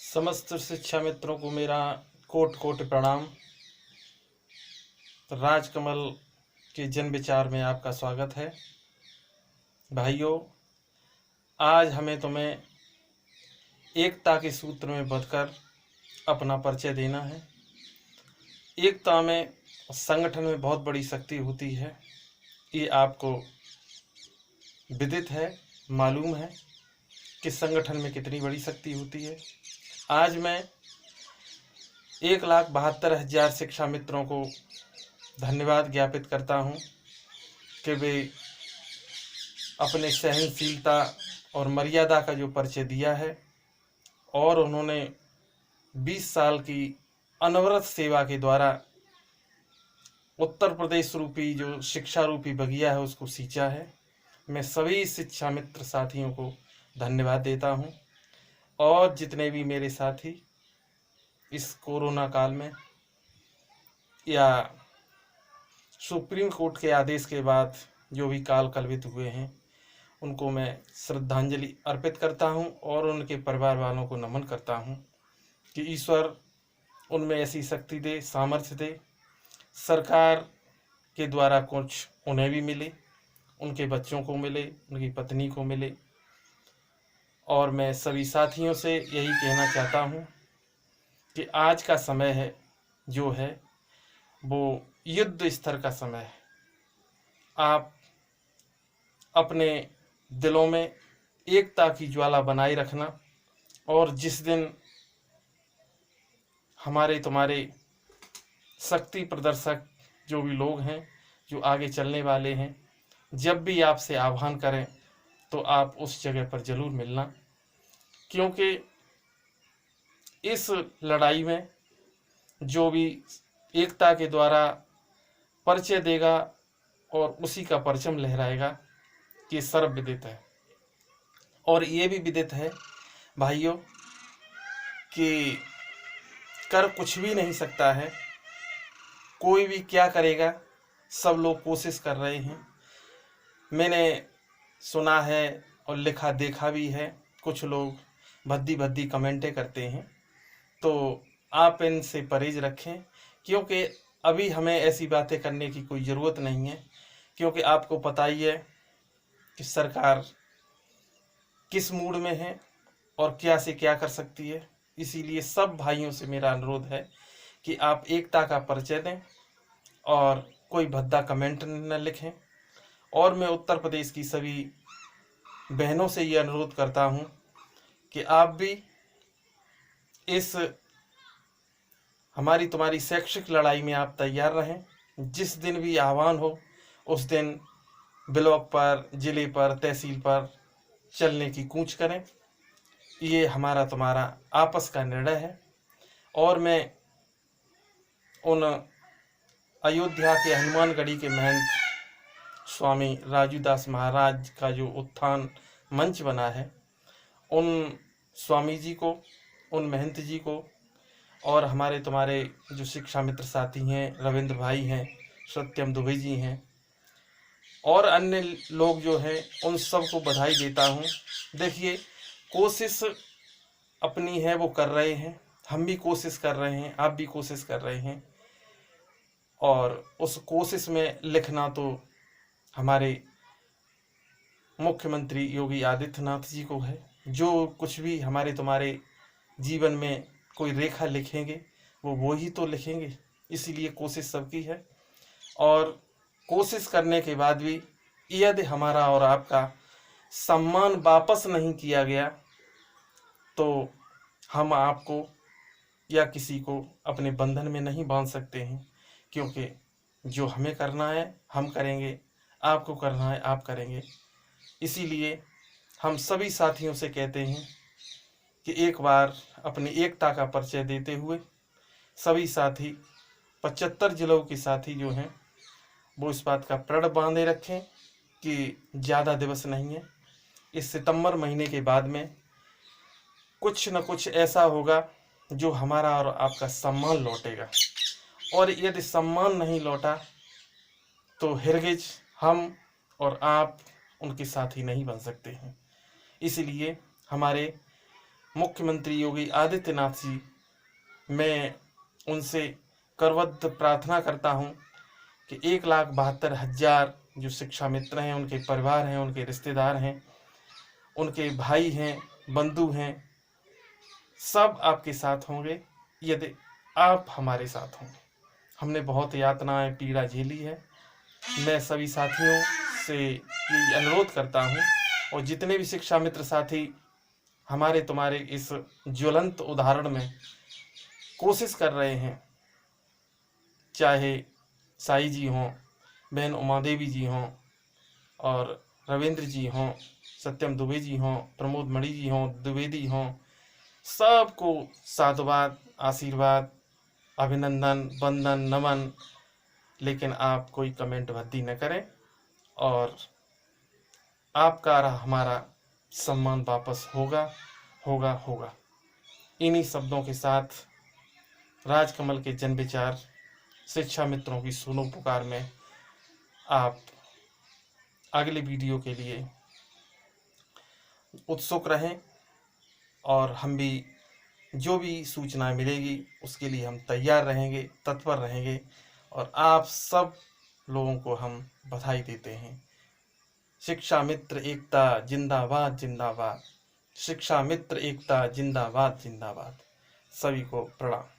समस्त शिक्षा मित्रों को मेरा कोटि कोटि प्रणाम। राजकमल के जन विचार में आपका स्वागत है। भाइयों, आज हमें तुम्हें एकता के सूत्र में बंधकर अपना परिचय देना है। एकता में, संगठन में बहुत बड़ी शक्ति होती है। ये आपको विदित है, मालूम है कि संगठन में कितनी बड़ी शक्ति होती है। आज मैं 1,72,000 शिक्षा मित्रों को धन्यवाद ज्ञापित करता हूँ कि वे अपने सहनशीलता और मर्यादा का जो परिचय दिया है और उन्होंने 20 साल की अनवरत सेवा के द्वारा उत्तर प्रदेश रूपी जो शिक्षा रूपी बगिया है उसको सींचा है। मैं सभी शिक्षा मित्र साथियों को धन्यवाद देता हूँ और जितने भी मेरे साथी इस कोरोना काल में या सुप्रीम कोर्ट के आदेश के बाद जो भी काल कलवित हुए हैं उनको मैं श्रद्धांजलि अर्पित करता हूं और उनके परिवार वालों को नमन करता हूं कि ईश्वर उनमें ऐसी शक्ति दे, सामर्थ्य दे, सरकार के द्वारा कुछ उन्हें भी मिले, उनके बच्चों को मिले, उनकी पत्नी को मिले। और मैं सभी साथियों से यही कहना चाहता हूं कि आज का समय है जो है वो युद्ध स्तर का समय है। आप अपने दिलों में एकता की ज्वाला बनाए रखना और जिस दिन हमारे तुम्हारे शक्ति प्रदर्शक जो भी लोग हैं, जो आगे चलने वाले हैं, जब भी आपसे आह्वान करें तो आप उस जगह पर जरूर मिलना, क्योंकि इस लड़ाई में जो भी एकता के द्वारा परिचय देगा और उसी का परचम लहराएगा, ये सर्वविदित है। और ये भी विदित है भाइयों कि कर कुछ भी नहीं सकता है, कोई भी क्या करेगा, सब लोग कोशिश कर रहे हैं। मैंने सुना है और लिखा देखा भी है, कुछ लोग भद्दी भद्दी कमेंटें करते हैं, तो आप इनसे परहेज रखें, क्योंकि अभी हमें ऐसी बातें करने की कोई ज़रूरत नहीं है, क्योंकि आपको पता ही है कि सरकार किस मूड में है और क्या से क्या कर सकती है। इसीलिए सब भाइयों से मेरा अनुरोध है कि आप एकता का परिचय दें और कोई भद्दा कमेंट न लिखें। और मैं उत्तर प्रदेश की सभी बहनों से ये अनुरोध करता हूँ कि आप भी इस हमारी तुम्हारी शैक्षिक लड़ाई में आप तैयार रहें। जिस दिन भी आह्वान हो उस दिन ब्लॉक पर, जिले पर, तहसील पर चलने की कूच करें। ये हमारा तुम्हारा आपस का निर्णय है। और मैं उन अयोध्या के हनुमानगढ़ी के महंत स्वामी राजूदास महाराज का जो उत्थान मंच बना है, उन स्वामी जी को, उन महंत जी को और हमारे तुम्हारे जो शिक्षा मित्र साथी हैं, रविंद्र भाई हैं, सत्यम दुबे जी हैं और अन्य लोग जो हैं, उन सबको बधाई देता हूँ। देखिए, कोशिश अपनी है वो कर रहे हैं, हम भी कोशिश कर रहे हैं, आप भी कोशिश कर रहे हैं। और उस कोशिश में लिखना तो हमारे मुख्यमंत्री योगी आदित्यनाथ जी को है। जो कुछ भी हमारे तुम्हारे जीवन में कोई रेखा लिखेंगे वो ही तो लिखेंगे। इसीलिए कोशिश सबकी है और कोशिश करने के बाद भी यदि हमारा और आपका सम्मान वापस नहीं किया गया तो हम आपको या किसी को अपने बंधन में नहीं बांध सकते हैं, क्योंकि जो हमें करना है हम करेंगे, आपको करना है आप करेंगे। इसीलिए हम सभी साथियों से कहते हैं कि एक बार अपनी एकता का परिचय देते हुए सभी साथी 75 जिलों के साथी जो हैं वो इस बात का प्रण बांधे रखें कि ज़्यादा दिवस नहीं है। इस सितंबर महीने के बाद में कुछ न कुछ ऐसा होगा जो हमारा और आपका सम्मान लौटेगा। और यदि सम्मान नहीं लौटा तो हिरगिज हम और आप उनके साथी नहीं बन सकते हैं। इसलिए हमारे मुख्यमंत्री योगी आदित्यनाथ जी, मैं उनसे करबद्ध प्रार्थना करता हूँ कि 1,72,000 जो शिक्षा मित्र हैं, उनके परिवार हैं, उनके रिश्तेदार हैं, उनके भाई हैं, बंधु हैं, सब आपके साथ होंगे यदि आप हमारे साथ होंगे। हमने बहुत यातनाएं पीड़ा झेली है। मैं सभी साथियों से ये अनुरोध करता हूँ, और जितने भी शिक्षा मित्र साथी हमारे तुम्हारे इस ज्वलंत उदाहरण में कोशिश कर रहे हैं, चाहे साई जी हों, बहन उमा देवी जी हों, और रविंद्र जी हों, सत्यम दुबे जी हों, प्रमोद मणि जी हों, द्विवेदी हों, सबको साधुवाद, आशीर्वाद, अभिनंदन, वंदन, नमन। लेकिन आप कोई कमेंट भद्दी न करें, और आपका और हमारा सम्मान वापस होगा होगा होगा। इन्हीं शब्दों के साथ राजकमल के जन विचार शिक्षा मित्रों की सुनो पुकार में आप अगले वीडियो के लिए उत्सुक रहें, और हम भी जो भी सूचनाएं मिलेगी उसके लिए हम तैयार रहेंगे, तत्पर रहेंगे, और आप सब लोगों को हम बधाई देते हैं। शिक्षा मित्र एकता जिंदाबाद जिंदाबाद, शिक्षा मित्र एकता जिंदाबाद जिंदाबाद। सभी को प्रणाम।